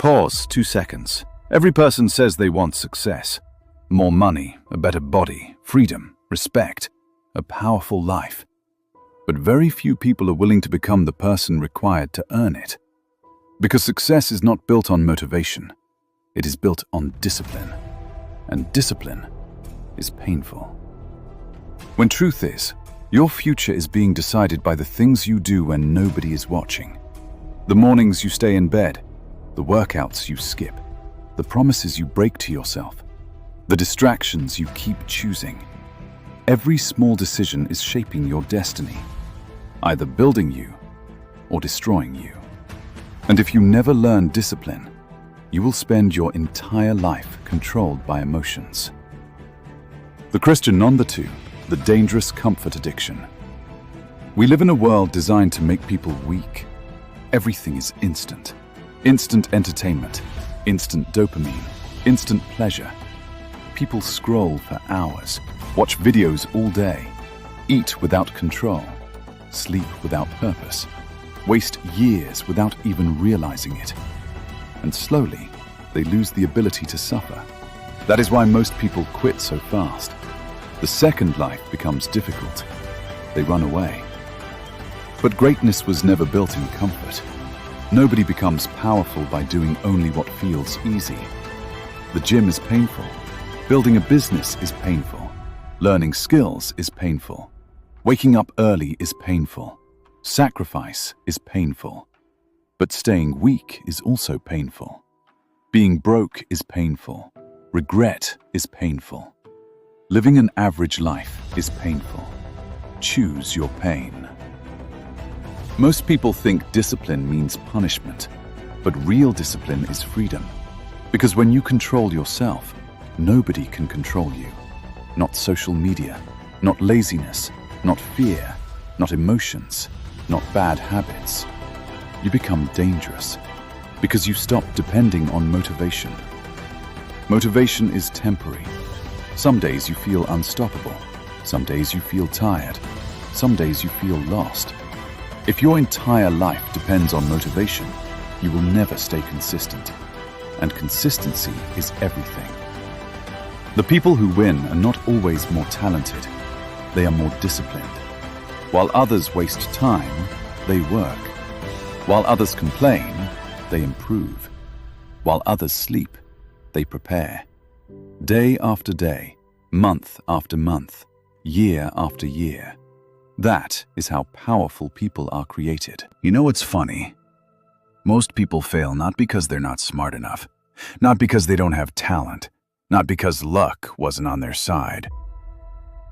Pause 2 seconds. Every person says they want success. More money, a better body, freedom, respect, a powerful life. But very few people are willing to become the person required to earn it. Because success is not built on motivation. It is built on discipline. And discipline is painful. When truth is, your future is being decided by the things you do when nobody is watching. The mornings you stay in bed, the workouts you skip, the promises you break to yourself, the distractions you keep choosing. Every small decision is shaping your destiny, either building you or destroying you. And if you never learn discipline, you will spend your entire life controlled by emotions. The Christian on the two, the dangerous comfort addiction. We live in a world designed to make people weak. Everything is instant. Instant entertainment, instant dopamine, instant pleasure. People scroll for hours, watch videos all day, eat without control, sleep without purpose, waste years without even realizing it. And slowly, they lose the ability to suffer. That is why most people quit so fast. The second life becomes difficult. They run away. But greatness was never built in comfort. Nobody becomes powerful by doing only what feels easy. The gym is painful. Building a business is painful. Learning skills is painful. Waking up early is painful. Sacrifice is painful. But staying weak is also painful. Being broke is painful. Regret is painful. Living an average life is painful. Choose your pain. Most people think discipline means punishment, but real discipline is freedom. Because when you control yourself, nobody can control you. Not social media, not laziness, not fear, not emotions, not bad habits. You become dangerous because you stop depending on motivation. Motivation is temporary. Some days you feel unstoppable. Some days you feel tired. Some days you feel lost. If your entire life depends on motivation, you will never stay consistent. And consistency is everything. The people who win are not always more talented. They are more disciplined. While others waste time, they work. While others complain, they improve. While others sleep, they prepare. Day after day, month after month, year after year. That is how powerful people are created. You know what's funny? Most people fail not because they're not smart enough, not because they don't have talent, not because luck wasn't on their side.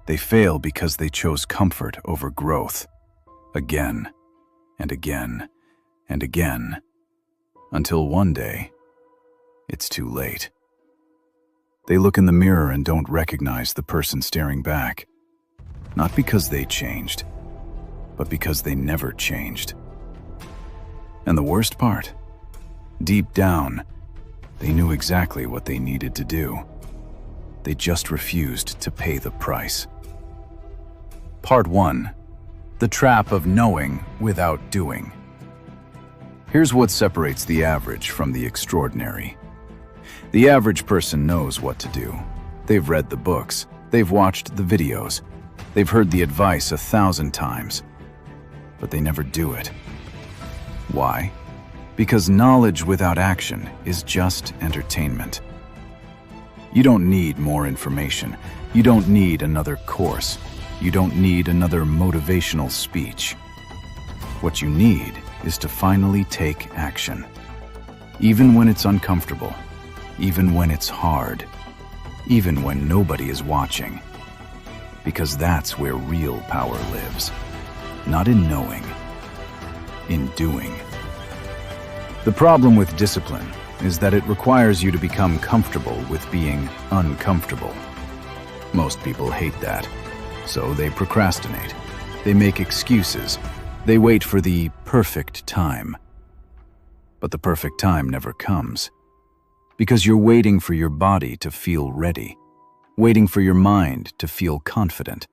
They fail because they chose comfort over growth, again and again and again, until one day, it's too late. They look in the mirror and don't recognize the person staring back. Not because they changed, but because they never changed. And the worst part? Deep down, they knew exactly what they needed to do. They just refused to pay the price. Part 1. The trap of knowing without doing. Here's what separates the average from the extraordinary. The average person knows what to do. They've read the books. They've watched the videos. They've heard the advice 1,000 times, but they never do it. Why? Because knowledge without action is just entertainment. You don't need more information. You don't need another course. You don't need another motivational speech. What you need is to finally take action. Even when it's uncomfortable, even when it's hard, even when nobody is watching. Because that's where real power lives. Not in knowing, in doing. The problem with discipline is that it requires you to become comfortable with being uncomfortable. Most people hate that, so they procrastinate. They make excuses. They wait for the perfect time. But the perfect time never comes. Because you're waiting for your body to feel ready. Waiting for your mind to feel confident,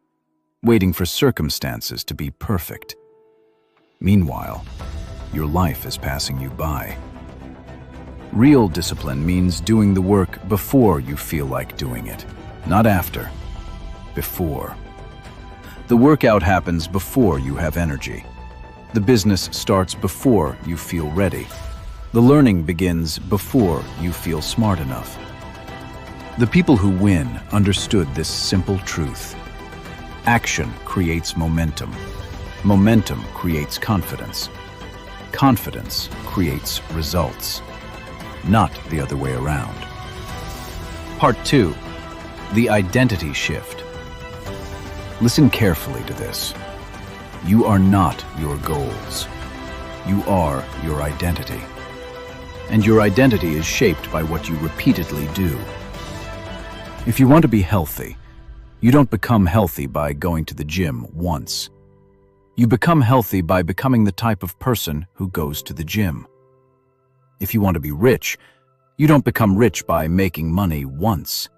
waiting for circumstances to be perfect. Meanwhile, your life is passing you by. Real discipline means doing the work before you feel like doing it, not after. Before. The workout happens before you have energy. The business starts before you feel ready. The learning begins before you feel smart enough. The people who win understood this simple truth. Action creates momentum. Momentum creates confidence. Confidence creates results, not the other way around. Part 2. The identity shift. Listen carefully to this. You are not your goals. You are your identity. And your identity is shaped by what you repeatedly do. If you want to be healthy, you don't become healthy by going to the gym once. You become healthy by becoming the type of person who goes to the gym. If you want to be rich, you don't become rich by making money once.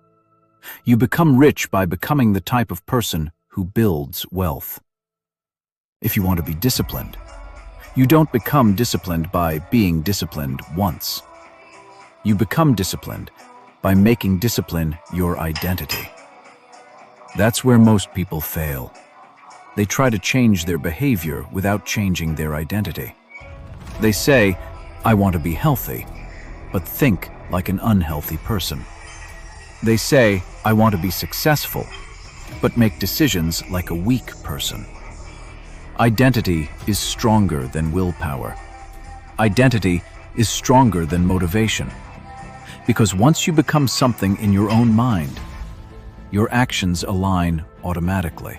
You become rich by becoming the type of person who builds wealth. If you want to be disciplined, you don't become disciplined by being disciplined once. You become disciplined by making discipline your identity. That's where most people fail. They try to change their behavior without changing their identity. They say, I want to be healthy, but think like an unhealthy person. They say, I want to be successful, but make decisions like a weak person. Identity is stronger than willpower. Identity is stronger than motivation. Because once you become something in your own mind, your actions align automatically.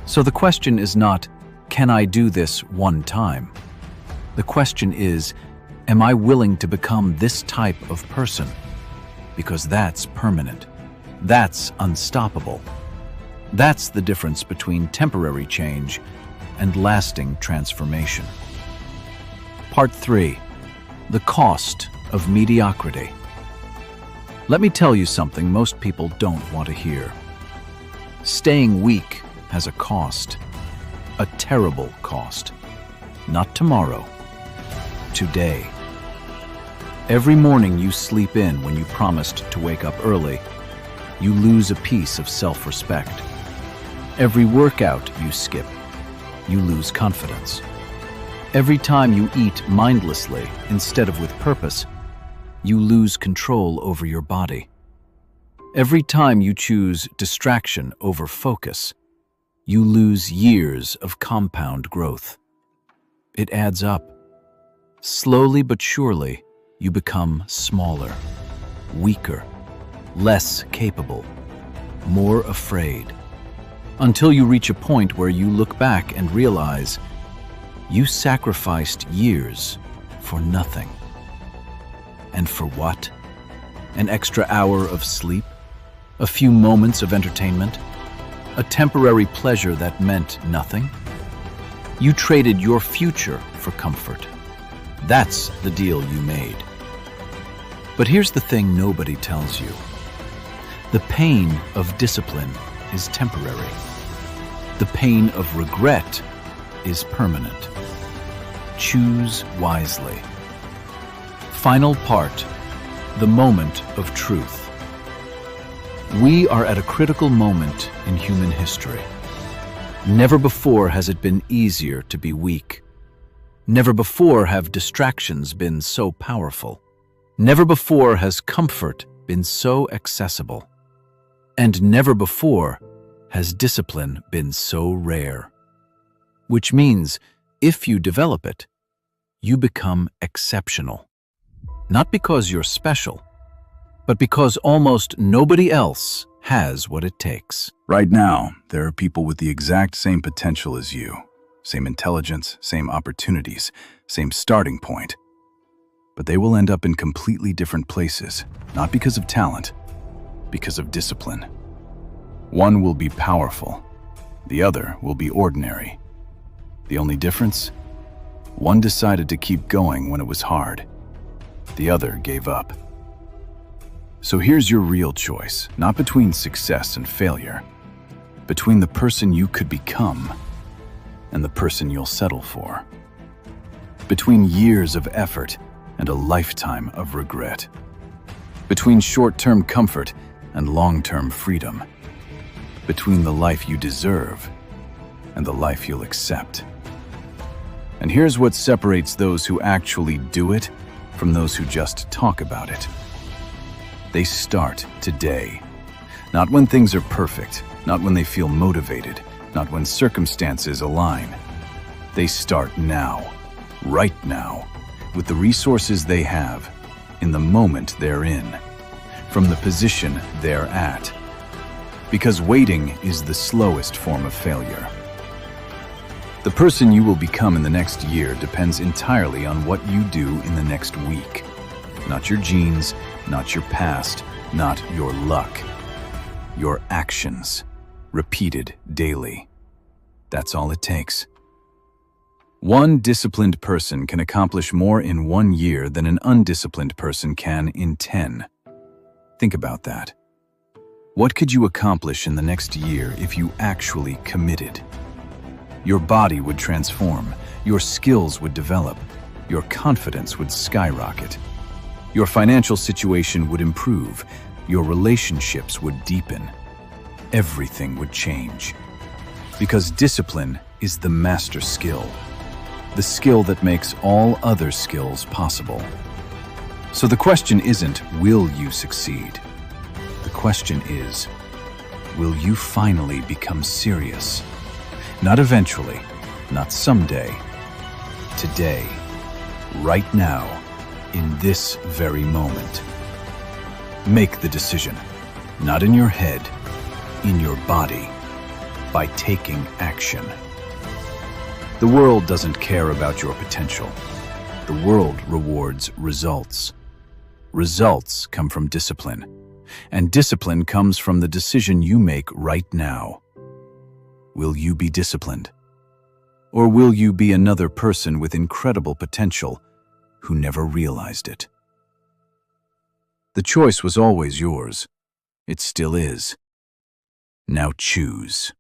So the question is not, can I do this one time? The question is, am I willing to become this type of person? Because that's permanent. That's unstoppable. That's the difference between temporary change and lasting transformation. Part 3. The cost of mediocrity. Let me tell you something most people don't want to hear. Staying weak has a cost. A terrible cost. Not tomorrow. Today. Every morning you sleep in when you promised to wake up early, you lose a piece of self-respect. Every workout you skip, you lose confidence. Every time you eat mindlessly instead of with purpose, you lose control over your body. Every time you choose distraction over focus, you lose years of compound growth. It adds up. Slowly but surely, you become smaller, weaker, less capable, more afraid, until you reach a point where you look back and realize you sacrificed years for nothing. And for what? An extra hour of sleep? A few moments of entertainment? A temporary pleasure that meant nothing? You traded your future for comfort. That's the deal you made. But here's the thing nobody tells you. The pain of discipline is temporary. The pain of regret is permanent. Choose wisely. Final part, the moment of truth. We are at a critical moment in human history. Never before has it been easier to be weak. Never before have distractions been so powerful. Never before has comfort been so accessible. And never before has discipline been so rare. Which means, if you develop it, you become exceptional. Not because you're special, but because almost nobody else has what it takes. Right now, there are people with the exact same potential as you. Same intelligence, same opportunities, same starting point. But they will end up in completely different places, not because of talent, because of discipline. One will be powerful, the other will be ordinary. The only difference? One decided to keep going when it was hard. The other gave up. So here's your real choice, not between success and failure, between the person you could become and the person you'll settle for. Between years of effort and a lifetime of regret. Between short-term comfort and long-term freedom. Between the life you deserve and the life you'll accept. And here's what separates those who actually do it from those who just talk about it. They start today. Not when things are perfect, not when they feel motivated, not when circumstances align. They start now, right now, with the resources they have, in the moment they're in, from the position they're at. Because waiting is the slowest form of failure. The person you will become in the next year depends entirely on what you do in the next week. Not your genes, not your past, not your luck. Your actions, repeated daily. That's all it takes. One disciplined person can accomplish more in 1 year than an undisciplined person can in 10. Think about that. What could you accomplish in the next year if you actually committed? Your body would transform, your skills would develop, your confidence would skyrocket. Your financial situation would improve, your relationships would deepen. Everything would change. Because discipline is the master skill, the skill that makes all other skills possible. So the question isn't, will you succeed? The question is, will you finally become serious? Not eventually, not someday. Today, right now, in this very moment. Make the decision, not in your head, in your body, by taking action. The world doesn't care about your potential. The world rewards results. Results come from discipline, and discipline comes from the decision you make right now. Will you be disciplined? Or will you be another person with incredible potential who never realized it? The choice was always yours. It still is. Now choose.